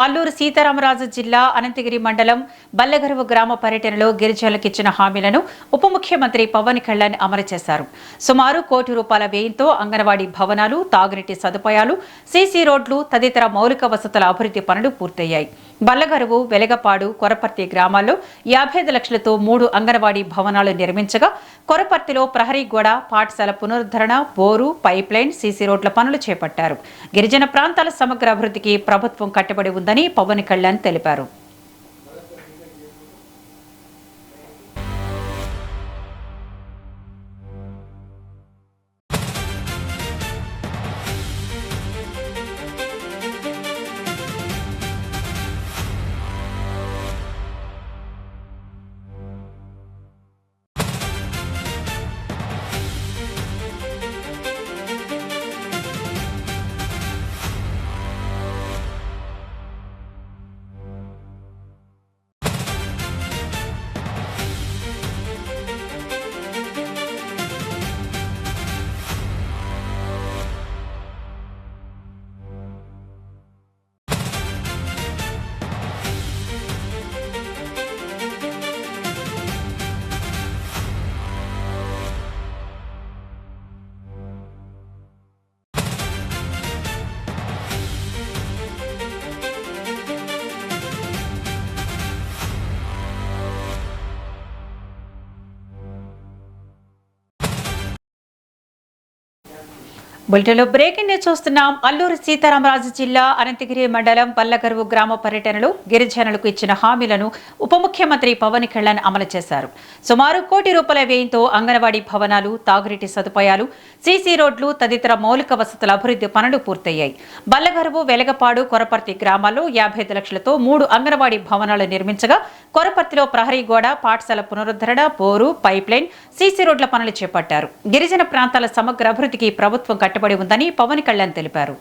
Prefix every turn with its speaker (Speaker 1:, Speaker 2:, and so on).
Speaker 1: అల్లూరు సీతారామరాజు జిల్లా అనంతగిరి మండలం బల్లగరువు గ్రామ పర్యటనలో గిరిజనులకు ఇచ్చిన హామీలను ఉప ముఖ్యమంత్రి పవన్ కళ్యాణ్ అమలు చేశారు. సుమారు ₹1 కోటి వ్యయంతో అంగన్వాడీ భవనాలు, తాగునీటి సదుపాయాలు, సీసీ రోడ్లు తదితర మౌలిక వసతుల అభివృద్ధి పనులు పూర్తయ్యాయి. బల్లగరువు, వెలగపాడు, కొరపర్తి గ్రామాల్లో 55 లక్షలతో 3 అంగన్వాడీ భవనాలు నిర్మించగా, కొరపర్తిలో ప్రహరీ గోడ, పాఠశాల పునరుద్ధరణ, బోరు, పైప్లైన్, సీసీ రోడ్ల పనులు చేపట్టారు. గిరిజన ప్రాంతాల సమగ్ర అభివృద్ధికి ప్రభుత్వం కట్టుబడి ఉందని పవన్ కళ్యాణ్ తెలిపారు. బులెటిన్లో బ్రేకింగ్ న్యూస్ చూస్తున్నాం. అల్లూరు సీతారామరాజు జిల్లా అనంతగిరి మండలం బల్లగరువు గ్రామ పర్యటనలో గిరిజనులకు ఇచ్చిన హామీలను ఉప ముఖ్యమంత్రి పవన్ కళ్యాణ్ అమలు చేశారు. సుమారు ₹1 కోటి వ్యయంతో అంగన్వాడీ భవనాలు, తాగునీటి సదుపాయాలు, సీసీ రోడ్లు తదితర మౌలిక వసతుల అభివృద్ధి పనులు పూర్తయ్యాయి. బల్లగరువు, వెలగపాడు, కొరపర్తి గ్రామాల్లో 55 లక్షలతో 3 అంగన్వాడీ భవనాలు నిర్మించగా, కొరపర్తిలో ప్రహరీ గోడ, పాఠశాల పునరుద్ధరణ, బోరు, పైప్లైన్, సీసీ రోడ్ల పనులు చేపట్టారు. గిరిజన ప్రాంతాల సమగ్ర అభివృద్ధికి ప్రభుత్వం కట్టుబడి ఉందని పవన్ కళ్యాణ్ తెలిపారు.